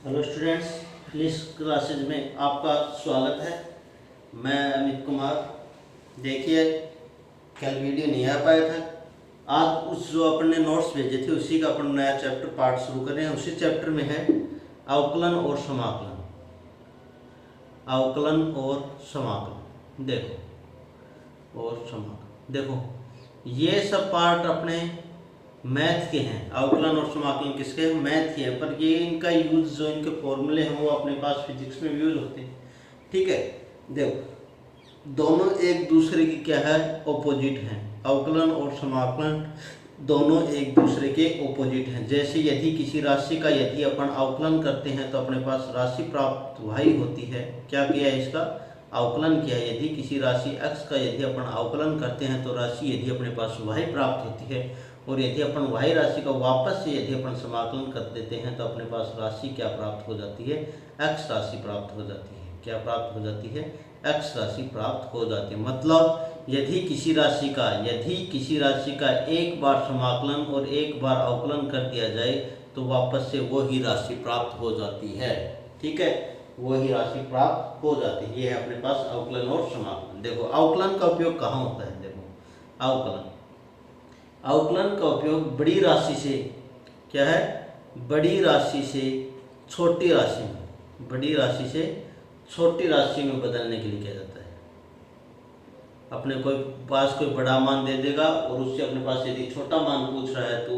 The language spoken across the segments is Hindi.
हेलो स्टूडेंट्स, इंग्लिश क्लासेज में आपका स्वागत है। मैं अमित कुमार। देखिए, कल वीडियो नहीं आ पाया था। आज उस जो अपन ने नोट्स भेजे थे उसी का अपन नया चैप्टर पार्ट शुरू कर रहे हैं। उसी चैप्टर में है अवकलन और समाकलन। अवकलन और समाकलन और समाकलन देखो, ये सब पार्ट अपने मैथ के हैं। अवकलन और समाकलन किसके? मैथ के हैं। पर ये इनका यूज, जो इनके फॉर्मूले हैं वो अपने पास फिजिक्स में यूज होते हैं। ठीक है, देखो दोनों एक दूसरे की क्या है? ऑपोजिट हैं। अवकलन और समाकलन दोनों एक दूसरे के ऑपोजिट हैं। जैसे यदि किसी राशि का यदि अपन अवकलन करते हैं तो अपने पास राशि प्राप्त y होती है। क्या किया है? इसका अवकलन किया। यदि किसी राशि x का यदि अपन अवकलन करते हैं तो राशि यदि अपने पास y प्राप्त होती है। और यदि अपन y राशि का वापस से यदि अपन समाकलन कर देते हैं तो अपने पास राशि क्या प्राप्त हो जाती है? x राशि प्राप्त हो जाती है। क्या प्राप्त हो जाती है? x राशि प्राप्त हो जाती है। मतलब यदि किसी राशि का एक बार समाकलन और एक बार अवकलन कर दिया जाए तो वापस से वो ही राशि प्राप्त हो जाती है। ठीक है, वो ही राशि प्राप्त हो जाती है। ये है अपने पास अवकलन और समाकलन। देखो, अवकलन का उपयोग कहाँ होता है? देखो, अवकलन का उपयोग बड़ी राशि से, क्या है? बड़ी राशि से छोटी राशि में, बड़ी राशि से छोटी राशि में बदलने के लिए किया जाता है। अपने पास कोई बड़ा मान दे देगा और उससे अपने पास यदि छोटा मान पूछ रहा है तो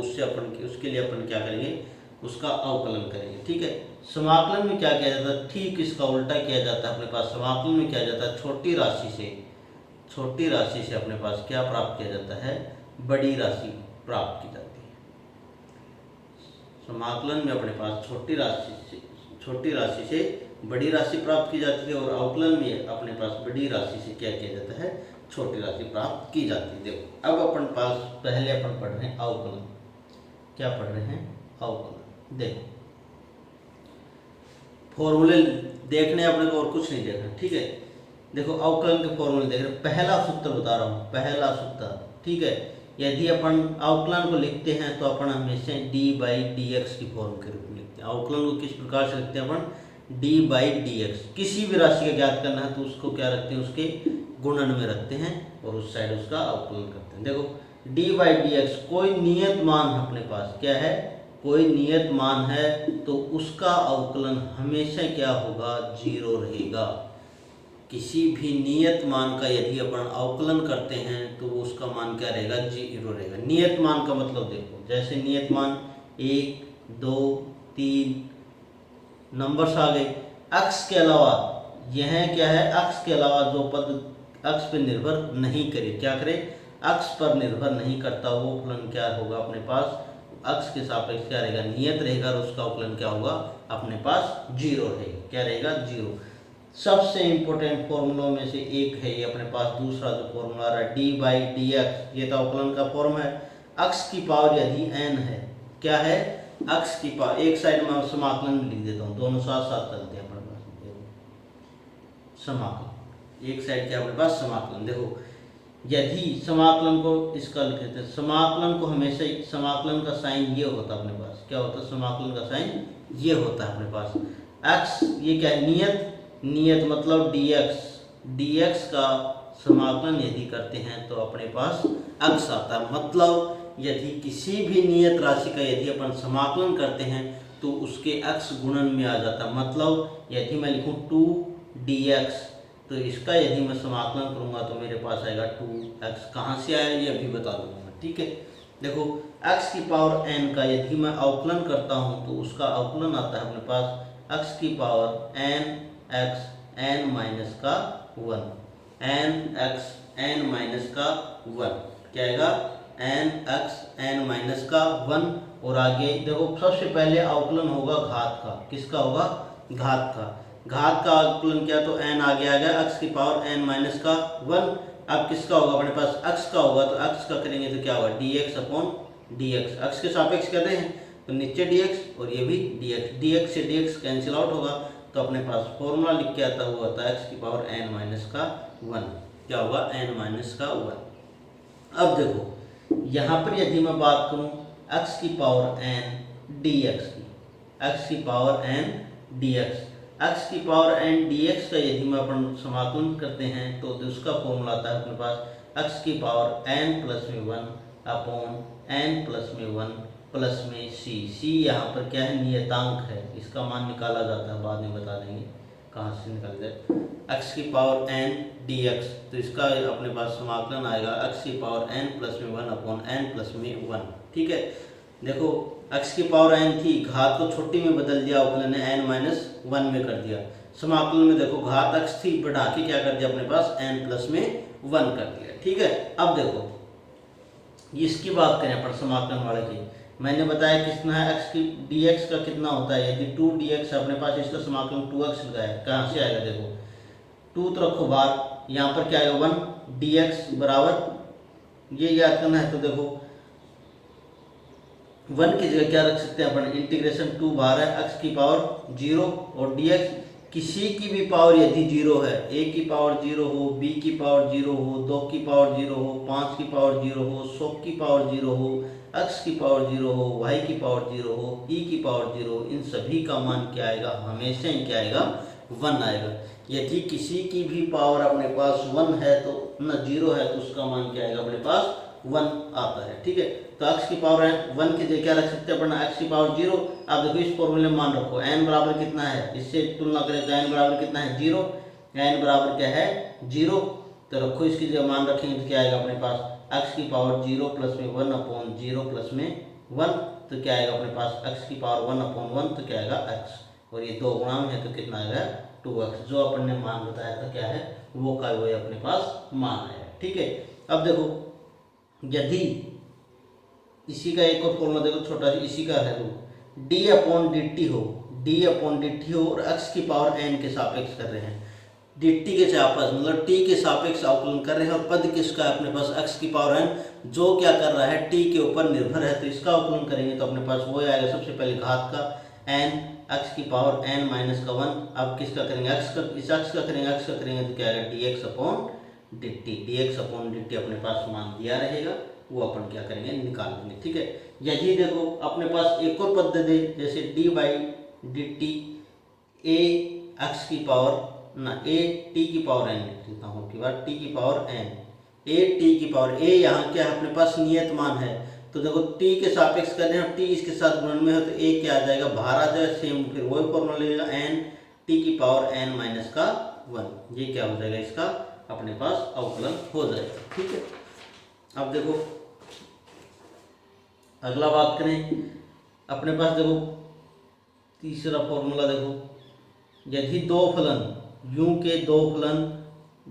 उसके लिए अपन क्या करेंगे? उसका अवकलन करेंगे। ठीक है। समाकलन में क्या किया जाता है? ठीक इसका उल्टा किया जाता है। अपने पास समाकलन में क्या जाता है? छोटी राशि से अपने पास क्या प्राप्त किया जाता है? बड़ी राशि प्राप्त की जाती है। समाकलन में अपने पास छोटी राशि से बड़ी राशि प्राप्त की जाती है और अवकलन में अपने पास बड़ी राशि से क्या किया जाता है? छोटी राशि प्राप्त की जाती है। देखो, अब अपन पास पहले अपन पढ़ रहे हैं अवकलन। क्या पढ़ रहे हैं? अवकलन। देखो, फॉर्मूले देखने अपने को और कुछ नहीं देखना। ठीक है, देखो अवकलन के फॉर्मूले देख रहे हैं। पहला सूत्र बता रहा हूँ, पहला सूत्र। ठीक है, यदि अपन अवकलन को लिखते हैं तो अपन हमेशा d/dx की फॉर्म के रूप में लिखते हैं। अवकलन को किस प्रकार से लिखते हैं? अपन d/dx। किसी भी राशि का ज्ञात करना है तो उसको क्या रखते हैं? उसके गुणन में रखते हैं और उस साइड उसका अवकलन करते हैं। देखो, d/dx कोई नियत मान है अपने पास। क्या है? कोई नियत मान है तो उसका अवकलन हमेशा क्या होगा? 0 रहेगा। किसी भी नियत मान का यदि अपन अवकलन करते हैं तो उसका मान क्या रहेगा? 0 रहेगा। नियत मान का मतलब देखो, जैसे नियत मान 1, 2, 3 नंबर्स आ गए। अक्ष के अलावा यह क्या है? अक्ष के अलावा जो पद अक्ष पर निर्भर नहीं करे, क्या करे? अक्ष पर निर्भर नहीं करता, वो फलन क्या होगा? अपने पास अक्ष के सापेक्ष क्या रहेगा? नियत रहेगा और उसका अवकलन क्या होगा? अपने पास 0 रहेगा। क्या रहेगा? 0। सबसे इंपॉर्टेंट फॉर्मूलों में से एक है ये अपने पास दूसरा जो फॉर्मूला रहा है d/dx। ये तो अवकलन का फॉर्म है। अक्ष की पावर यदि n है, क्या है? अक्ष की पावर, एक साइड में समाकलन लिख देता हूँ, दोनों साथ साथ चलते हैं अपने पास। समाकलन एक साइड क्या अपने पास? समाकलन। देखो, यदि समाकलन को इसका लिख देते हैं, समाकलन को हमेशा समाकलन का साइन ये होता है अपने पास। क्या होता है? समाकलन का साइन ये होता है अपने पास। x ये क्या है? नियत मतलब dx का समाकलन यदि करते हैं तो अपने पास अक्ष आता है। मतलब यदि किसी भी नियत राशि का यदि अपन समाकलन करते हैं तो उसके अक्ष गुणन में आ जाता है। मतलब यदि मैं लिखूं 2dx तो इसका यदि मैं समाकलन करूंगा तो मेरे पास आएगा 2x। कहाँ से आया ये अभी बता दूंगा मैं। ठीक है, देखो x की पावर n का यदि मैं अवकलन करता हूं तो उसका अवकलन आता है अपने पास x की पावर nx n माइनस का 1। nx n माइनस का 1 क्या आएगा? nx n माइनस का 1। और आगे देखो, सबसे पहले अवकलन होगा घात का। किसका होगा? घात का। घात का अवकलन क्या? तो n आगे आ गया, x की पावर n माइनस का 1। अब किसका होगा? अपने पास अक्ष का होगा, तो अक्ष का करेंगे तो क्या होगा? dx/dx। अक्ष के सापेक्ष कर रहे हैं तो नीचे dx और ये भी dx से dx कैंसिल आउट होगा। तो अपने पास फॉर्मूला लिख के आता हुआ था x की पावर n माइनस का 1। क्या होगा? n माइनस का 1। अब देखो, यहाँ पर यदि मैं बात करूँ x की पावर n dx की, x की पावर n dx। x की पावर n dx का यदि मैं अपन समाकलन करते हैं तो उसका फॉर्मूला आता है अपने पास x की पावर n प्लस में 1 अपॉन n प्लस में 1 प्लस में c यहाँ पर क्या है, नियतांक है, इसका मान निकाला जाता है, बाद में बता देंगे कहाँ से निकलता है। x की पावर n dx, तो इसका अपने पास समाकलन आएगा x की पावर n प्लस में 1 अपॉन n प्लस में 1। ठीक है, देखो x की पावर n थी, घात को छोटी में बदल दिया अवकलन ने n माइनस 1 में कर दिया। समाकलन में देखो घात x थी, बढ़ा के क्या कर दिया अपने पास n प्लस में 1 कर दिया। ठीक है, अब देखो इसकी बात करें पर समाकलन वाले की, मैंने बताया कितना है x की dx का कितना होता है, यदि 2dx अपने पास, इसका समाकलन 2x लगाया, कहाँ से आएगा, देखो 2 तो रखो बाहर, यहाँ पर क्या आएगा 1 dx बराबर, ये याद करना है, तो देखो 1 की जगह क्या रख सकते हैं अपन, इंटीग्रेशन 2 बाहर है, x की पावर 0 और dx किसी की भी पावर यदि 0 है, a की पावर 0 हो, b की पावर 0 हो, 2 की पावर 0 हो, 5 की पावर 0 हो, 100 की पावर 0 हो, x की पावर 0 हो, y की पावर 0 हो, e की पावर 0, इन सभी का मान क्या आएगा, हमेशा ही क्या आएगा, 1 आएगा। यदि किसी की भी पावर अपने पास 1 है तो न 0 है तो उसका मान क्या आएगा अपने पास 1 आता है। ठीक है, तो x की पावर 1 की जगह क्या रख सकते हैं अपन, x की पावर 0। अब देखो इस फॉर्मूले में मान रखो n बराबर कितना है, इससे तुलना करें तो n बराबर कितना है 0, n बराबर क्या है 0, तो रखो इसकी जगह मान रखेंगे तो क्या आएगा अपने पास x की पावर 0 प्लस में 1 अपॉन 0 प्लस में 1, तो क्या आएगा अपने पास x की पावर 1 अपॉन 1, तो क्या आएगा x, और ये 2 गुणा में है तो कितना आएगा 2x, जो अपन ने मान बताया था क्या है वो का वो अपने पास मान है। ठीक है, अब देखो यदि इसी का एक और फॉर्मूला देखो छोटा सा, इसी का है रूप d अपॉन डी टी हो, d अपॉन डी टी हो और x की पावर n के सापेक्ष कर रहे हैं, dt के आपस मतलब t के सापेक्ष अवकलन कर रहे हैं, और पद किसका है अपने पास x की पावर n, जो क्या कर रहा है t के ऊपर निर्भर है, तो इसका अवकलन करेंगे तो अपने पास वो आएगा सबसे पहले घात का n, x की पावर n माइनस का 1। अब किसका करेंगे x का, इस x का करेंगे, x का करेंगे तो क्या आएगा dx upon dt, dx upon dt अपने पास मान दिया रहेगा, वो अपन क्या करेंगे निकाल लेंगे। ठीक है, यदि देखो अपने पास एक और पद दे दे, जैसे d by D T A x की पावर ना ए टी की पावर n लिख लेता हूँ की बार t की पावर n, ए टी की पावर a यहाँ क्या है अपने पास नियत मान है, तो देखो t के सापेक्ष कर रहे हैं, t इसके साथ गुणन में है तो a क्या आ जाएगा बाहर आ जाएगा, सेम फिर वही फॉर्मूला लगेगा n t की पावर n माइनस का 1, ये क्या हो जाएगा इसका अपने पास अवकलन हो जाएगा। ठीक है, अब देखो अगला बात करें, अपने पास देखो तीसरा फॉर्मूला देखो, यदि दो फलन u के दो फलन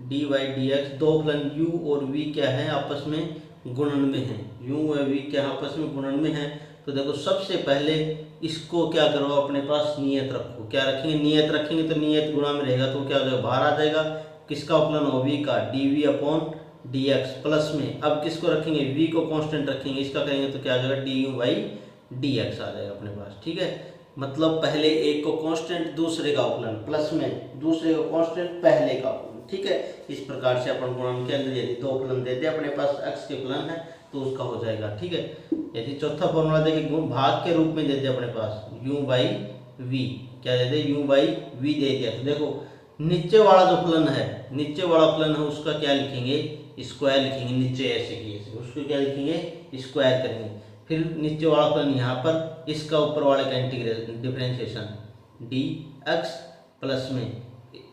dy dx, दो फलन u और v क्या है आपस में गुणन में है, u और v क्या आपस में गुणन में है, तो देखो सबसे पहले इसको क्या करो अपने पास नियत रखो, क्या रखेंगे नियत रखेंगे तो नियत गुणा में रहेगा तो क्या हो जाएगा बाहर आ जाएगा, किसका अवकलन हो v का dv अपॉन dx प्लस में, अब किसको रखेंगे v को कांस्टेंट रखेंगे, इसका करेंगे तो क्या आ जाएगा du बाई dx आ जाएगा अपने पास। ठीक है, मतलब पहले एक को कांस्टेंट दूसरे का अवकलन प्लस में दूसरे को कांस्टेंट पहले का अवकलन। ठीक है, इस प्रकार से अपन गुणन के अंदर यदि दो फलन दे दे अपने पास x के फलन है तो उसका हो जाएगा। ठीक है, यदि चौथा फॉर्मूला देखिए गुण भाग के रूप में दे दे अपने पास u बाई वी, क्या दे दे u बाई वी दे दिया, तो देखो नीचे वाला जो फलन है, नीचे वाला फलन है उसका क्या लिखेंगे स्क्वायर लिखेंगे, नीचे ऐसे की ऐसे उसको क्या लिखेंगे स्क्वायर करेंगे, फिर नीचे वाला फलन यहाँ पर इसका ऊपर वाले का integration differentiation D x plus में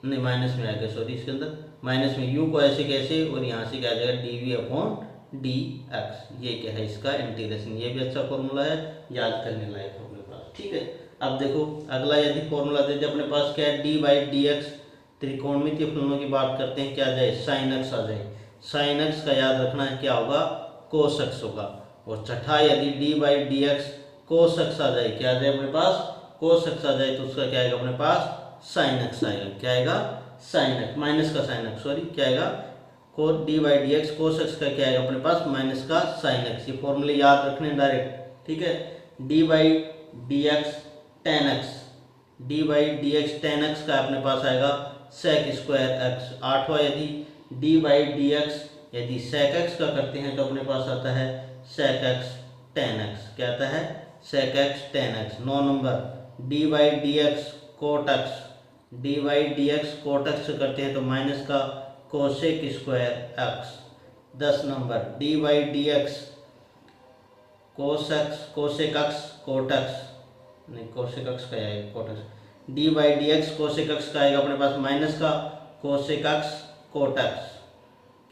नहीं माइनस में आएगा, सॉरी इसके अंदर माइनस में u को ऐसे कैसे और यहाँ से क्या आ जाएगा D V upon D X, ये क्या है इसका इंटीग्रेशन, ये भी अच्छा फॉर्मूला है याद करने लायक है अपने पास। ठीक है, अब देखो अगला यदि फॉर्मूला दे दे अपने पास क्या है डी बाई डी एक्स, त्रिकोणमितीय फलनों की बात करते हैं, क्या आ जाए साइन एक्स आ जाए, साइन एक्स का याद रखना है क्या होगा कोस एक्स होगा, और छठा यदि D by D X cos X आ जाए, क्या आ जाए अपने पास कोस एक्स आ जाए, तो उसका क्या आएगा अपने पास साइन एक्स आएगा, क्या आएगा साइन एक्स माइनस का साइन एक्स, सॉरी क्या आएगा को D by D X cos x का क्या आएगा अपने पास माइनस का साइन एक्स, ये फॉर्मूले याद रखने डायरेक्ट। ठीक है, D by D x tan x, D by D x tan x का अपने पास आएगा सेक स्क्वायर एक्स, आठवां यदि डी बाई डी एक्स यदि सेक एक्स का करते हैं तो अपने पास आता है सेक एक्स टेन एक्स, क्या आता है sec X tan X. 9 number D by D X cot X, D Y D X cot X से करते हैं तो माइनस का cosec square X. 10 number D Y D X cosec X cot X, नहीं कोसेक एक्स का आएगा cot X, D Y D X cosec X का आएगा अपने पास माइनस का कोसेक एक्स कोट एक्स,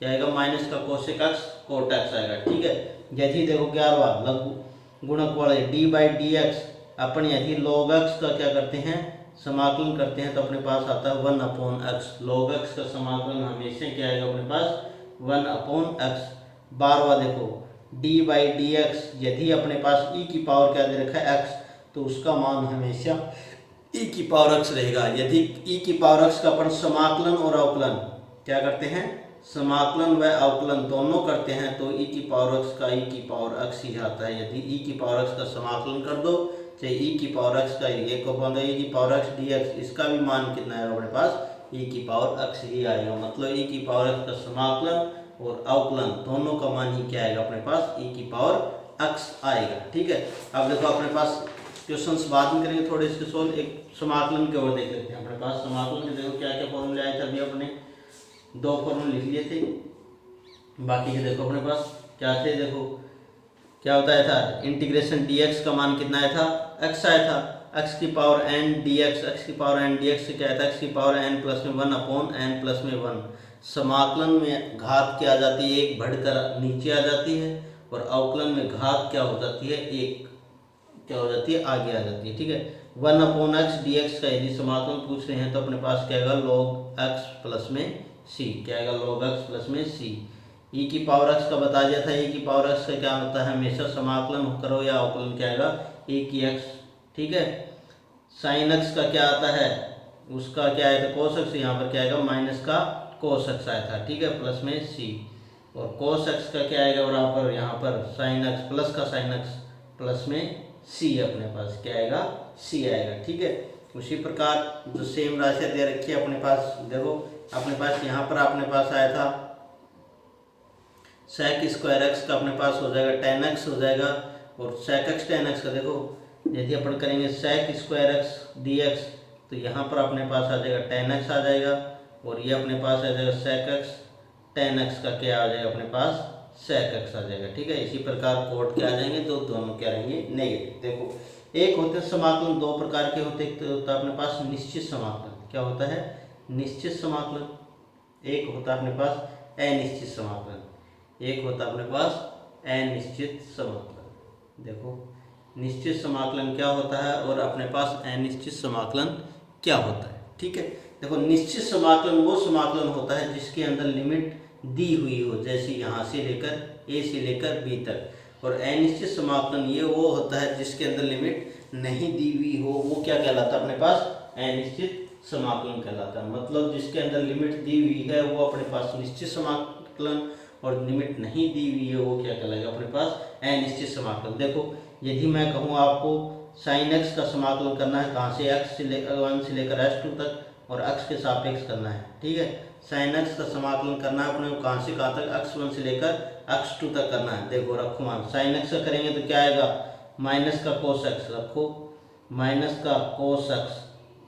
क्या आएगा माइनस का कोसेक एक्स कोट एक्स आएगा। ठीक है, यदि देखो 11वां लघु गुणक वाले D by D x upon यदि लॉग एक्स का क्या करते हैं समाकलन करते हैं तो अपने पास आता है 1 अपॉन एक्स। लॉग एक्स का समाकलन हमेशा क्या आएगा अपने पास 1 अपॉन एक्स। 12वां देखो डी बाई डी एक्स यदि अपने पास ई की पावर क्या दे रखा है एक्स तो उसका मान हमेशा ई की पावर एक्स रहेगा। यदि ई की पावर एक्स का अपन समाकलन और अवकलन क्या करते हैं समाकलन व अवकलन दोनों करते हैं तो ई की पावर एक्स का ई की पावर एक्स ही आता है। यदि ई की पावर एक्स का समाकलन कर दो चाहे ई की पावर एक्स का एक ई की पावर एक्स डी एक्स, इसका भी मान कितना है अपने पास ई की पावर एक्स ही आएगा। मतलब ई की पावर एक्स का समाकलन और अवकलन दोनों का मान ही क्या आएगा अपने पास ई की पावर एक्स आएगा। ठीक है, अब देखो अपने पास क्वेश्चंस बाद में करेंगे थोड़े इसके सोल्व, एक समाकलन के और देख लेते हैं। अपने पास समाकलन के देखो क्या क्या फॉर्मूले आए थे, अभी अपने 2 फॉर्मूले लिख लिए थे, बाकी के देखो अपने पास क्या थे। देखो क्या बताया था इंटीग्रेशन dx का मान कितना आया था x आया था, x की पावर n dx, x की पावर n dx से क्या आया था x की पावर n प्लस में 1 अपॉन n प्लस में 1। समाकलन में घात क्या आ जाती है 1 बढ़कर नीचे आ जाती है और अवकलन में घात क्या हो जाती है 1 क्या हो जाती है आगे आ जाती है। ठीक है, 1 अपॉन एक्स डी एक्स का यदि समाकलन पूछ रहे हैं तो अपने पास क्या आएगा log x प्लस में c, क्या आएगा log x प्लस में c। ई की पावर एक्स का बता दिया था, ई की पावर एक्स का क्या होता है हमेशा समाकलन करो या अवकलन क्या आएगा ए की एक्स। ठीक है, साइन एक्स का क्या आता है उसका क्या आया था कोस एक्स, यहाँ पर क्या आएगा माइनस का कोस एक्स आया था। ठीक है, प्लस में सी, और कोस एक्स का क्या आएगा बराबर यहाँ पर साइन एक्स प्लस का साइन एक्स प्लस में सी, अपने पास क्या आएगा सी आएगा। ठीक है, उसी प्रकार जो सेम राशि दे रखी है अपने पास देखो अपने पास यहाँ पर अपने पास आया था sec स्क्वायर एक्स का अपने पास हो जाएगा tan x हो जाएगा, और sec x tan x का देखो यदि अपन करेंगे sec स्क्वायर एक्स dx तो यहाँ पर अपने पास आ जाएगा tan x आ जाएगा, और ये अपने पास आ जाएगा sec x tan x का क्या आ जाएगा अपने पास sec x आ जाएगा। ठीक है, इसी प्रकार कोट क्या आ जाएंगे तो दोनों क्या रहेंगे नेगेटिव। देखो एक होते समाकलन 2 प्रकार के होते, एक होता है अपने पास निश्चित समाकलन, क्या होता है निश्चित समाकलन, एक होता है अपने पास अनिश्चित समाकलन, एक होता है अपने पास अनिश्चित समाकलन। देखो निश्चित समाकलन क्या होता है और अपने पास अनिश्चित समाकलन क्या होता है। ठीक है, देखो निश्चित समाकलन वो समाकलन होता है जिसके अंदर लिमिट दी हुई हो, जैसे यहाँ से लेकर ए से लेकर बी तक, और अनिश्चित समाकलन ये वो होता है जिसके अंदर लिमिट नहीं दी हुई हो, वो क्या कहलाता है अपने पास अनिश्चित समाकलन कहलाता है। मतलब जिसके अंदर लिमिट दी हुई है वो अपने पास निश्चित समाकलन, और लिमिट नहीं दी हुई है वो क्या कहलाएगा अपने पास अनिश्चित समाकलन। देखो यदि मैं कहूँ आपको साइन एक्स का समाकलन करना है कहाँ से x से 1 से लेकर s2 तक और x के सापेक्ष करना है। ठीक है, साइन एक्स का समाकलन करना है अपने को कहाँ से कहाँ तक x1 से लेकर x2 तक करना है। देखो रखो मान साइन एक्स का करेंगे तो क्या आएगा माइनस का कोस एक्स, रखो माइनस का कोस एक्स,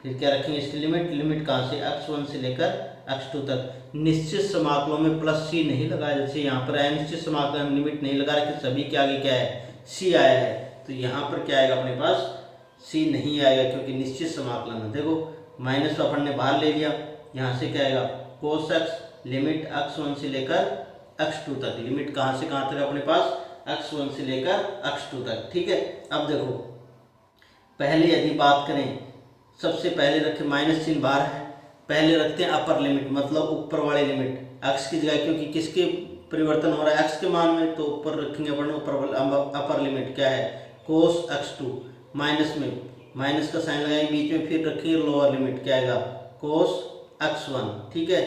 फिर क्या रखेंगे इसकी लिमिट कहाँ से x1 से लेकर x2 तक। निश्चित समाकलों में प्लस सी नहीं लगाया, जैसे यहाँ पर अनिश्चित समाकलन लिमिट नहीं लगा रखी, सभी के आगे क्या है सी आया है, तो यहाँ पर क्या आएगा अपने पास सी नहीं आएगा क्योंकि निश्चित समाकलन है। देखो माइनस को अपन ने बाहर ले लिया, यहाँ से क्या आएगा कोस एक्स लिमिट x1 से लेकर x2 तक, लिमिट कहाँ से कहाँ तक अपने पास x1 से लेकर x2 तक। ठीक है, अब देखो पहले यदि बात करें सबसे पहले रखें माइनस चिन्ह बाहर है, पहले रखते हैं अपर लिमिट, मतलब ऊपर वाली लिमिट x की जगह, क्योंकि किसके परिवर्तन हो रहा है x के मान में, तो ऊपर रखेंगे अपन ऊपर अपर लिमिट क्या है कोस x2, माइनस में माइनस का साइन लगाएंगे बीच में, फिर रखेंगे लोअर लिमिट क्या आएगा कोस x1। ठीक है,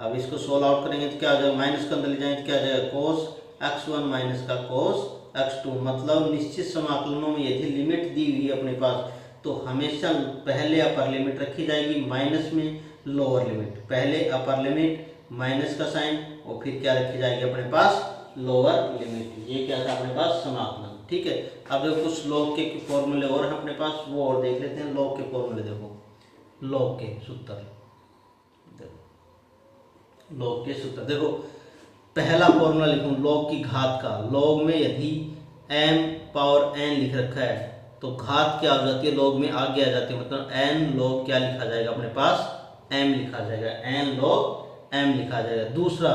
अब इसको सोल्व आउट करेंगे तो क्या आ जाएगा माइनस के अंदर ले जाएंगे तो क्या आ जाएगा कोस x1 माइनस का कोस x2। मतलब निश्चित समाकलनों में यदि लिमिट दी हुई है अपने पास तो हमेशा पहले अपर लिमिट रखी जाएगी, माइनस में लोअर लिमिट, पहले अपर लिमिट माइनस का साइन और फिर क्या रखी जाएगी अपने पास लोअर लिमिट। ये क्या था अपने पास समाकलन। ठीक है, अब देखो कुछ लॉग के फॉर्मूले और हैं अपने पास, वो और देख लेते हैं। लॉग के फॉर्मूले देखो लॉग के सूत्र। लॉग के सूत्र देखो, पहला फॉर्मूला लिखूं लॉग की घात का। लॉग में यदि m पावर n लिख रखा है तो घात क्या हो जाती है, लॉग में आगे आ जाती है, मतलब n लॉग क्या लिखा जाएगा अपने पास, m लिखा जाएगा, n लॉग m लिखा जाएगा। दूसरा,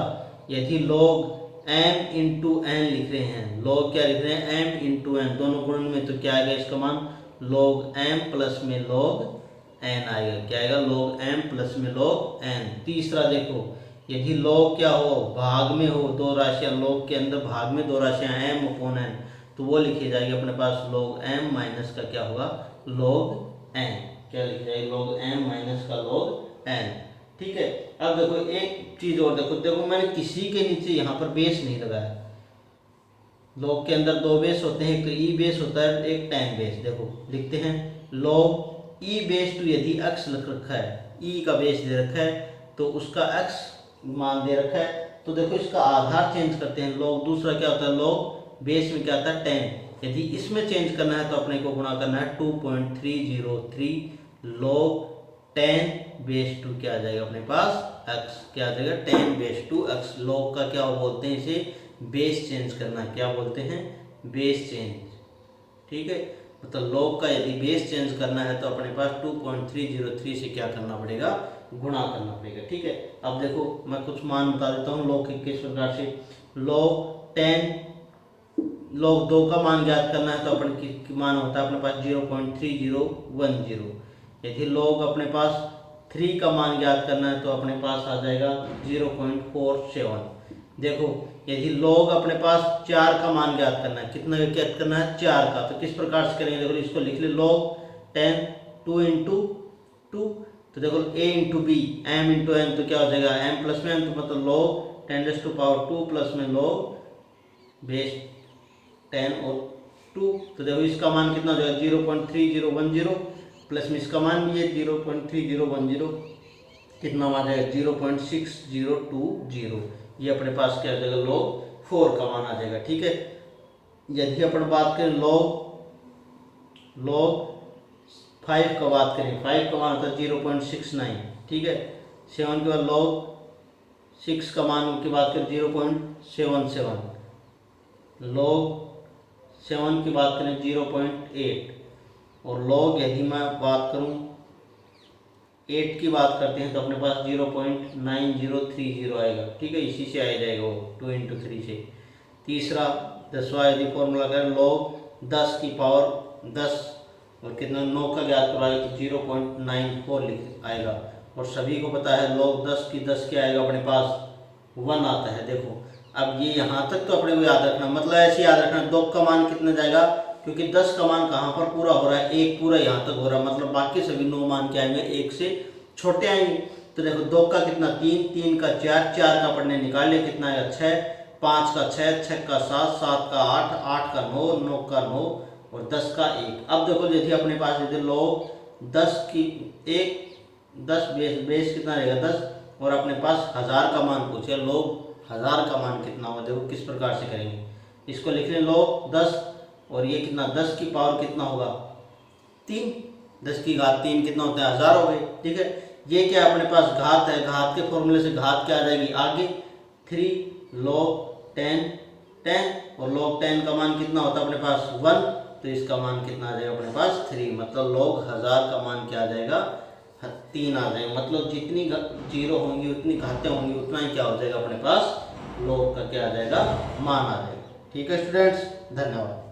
यदि लॉग m इंटू n लिख रहे हैं, लॉग क्या लिख रहे हैं, m इंटू n, दोनों गुणन में, तो क्या आएगा इसका मान, लॉग m प्लस में लॉग n आएगा। क्या आएगा, लॉग m प्लस में लॉग n। तीसरा देखो, यदि लॉग क्या हो, भाग में हो, दो राशियां, लॉग के अंदर भाग में दो राशियां m अपॉन n, तो वो लिखी जाएगी अपने पास लॉग m माइनस का क्या होगा, लॉग n। क्या लिखी जाएगी, लॉग m माइनस का लॉग n। ठीक है। अब देखो एक चीज और देखो मैंने किसी के नीचे यहाँ पर बेस नहीं लगाया। लॉग के अंदर दो बेस होते हैं, एक तो ई बेस होता है, एक tan बेस। देखो लिखते हैं लॉग ई बेस टू, यदि x लिख रखा है, ई का बेस दे रखा है तो उसका x मान दे रखा है, तो देखो इसका आधार चेंज करते हैं। लॉग दूसरा क्या होता है, लॉग बेस में क्या आता है, 10। यदि इसमें चेंज करना है तो अपने को गुणा करना है 2.303 लॉग 10 बेस टू क्या आ जाएगा अपने पास, x। क्या आ जाएगा, 10 बेस टू x। लॉग का क्या बोलते हैं, इसे बेस चेंज करना, क्या बोलते हैं, बेस चेंज। ठीक है, मतलब लॉग का यदि बेस चेंज करना है तो अपने पास 2.303 से क्या करना पड़ेगा, गुणा करना पड़ेगा। ठीक है। अब देखो मैं कुछ मान बता देता हूँ लॉग के किस प्रकार से। लॉग 10, लॉग 2 का मान ज्ञात करना है तो अपन मान होता है अपने पास 0.3010। यदि लॉग अपने पास 3 का मान ज्ञात करना है तो अपने पास आ जाएगा 0.47। देखो यदि लॉग अपने पास 4 का मान ज्ञात करना है, कितना ज्ञात करना है, 4 का, तो किस प्रकार से करेंगे, देखो इसको लिख ले, लॉग 10 2 इंटू 2, तो देखो a into B, m into n, तो क्या हो जाएगा m प्लस में n, तो मतलब लॉग 10⁻² प्लस में लॉग बेस 10 और 2, तो देखो इसका मान कितना हो जाएगा 0.3010 प्लस में इसका मान भी है 0.3010, कितना मान जाएगा 0.6020। ये अपने पास क्या हो जाएगा, लॉग 4 का मान आ जाएगा। ठीक है। यदि अपन बात करें लॉग 5 का बात करें, 5 का मान होता है 0.69। ठीक है। 7 के बाद लॉग 6 का मान की बात करें 0.77, लॉग 7 की बात करें 0.8, और लॉग यदि मैं बात करूं 8 की बात करते हैं तो अपने पास 0.9030 आएगा। ठीक है, इसी से आ जाएगा वो 2 इंटू 3 से। तीसरा 10वां यदि फॉर्मूला करें, लॉग 10 की पावर 10 और कितना 9 का ज्ञात करवाएगा तो 0.94 आएगा। और सभी को पता है लॉग 10 की 10 क्या आएगा अपने पास 1 आता है। देखो अब ये यहाँ तक तो अपने को याद रखना, मतलब ऐसे याद रखना 2 का मान कितना जाएगा, क्योंकि 10 का मान कहाँ पर पूरा हो रहा है, 1 पूरा यहाँ तक हो रहा है, मतलब बाकी सभी 9 मान क्या आएंगे, 1 से छोटे आएंगे। तो देखो 2 का कितना 3, 3 का 4, 4 का पढ़ने निकाल लिया, कितना आएगा 6, 5 का 6, 6 का 7, 7 का 8, 8 का 9, 9 का 9 और 10 का 1। अब देखो यदि अपने पास यदि लॉग 10 की 10 बेस कितना रहेगा 10, और अपने पास 1000 का मान पूछे, लॉग 1000 का मान कितना होगा, देखो किस प्रकार से करेंगे। इसको लिख लें लॉग 10 और ये कितना 10 की पावर कितना होगा 3, 10 की घात 3 कितना होता है 1000 हो गए। ठीक है, ये क्या अपने पास घात है, घात के फॉर्मूले से घात क्या आ जाएगी आगे 3 लॉग 10 और लॉग 10 का मान कितना होता है अपने पास 1, तो इसका मान कितना आ जाएगा अपने पास 3, मतलब लॉग 1000 का मान क्या आ जाएगा 3 आ जाएगा। मतलब जितनी जीरो होंगी उतनी घातें होंगी उतना ही क्या हो जाएगा अपने पास लॉग का क्या आ जाएगा मान आ जाएगा। ठीक है स्टूडेंट्स, धन्यवाद।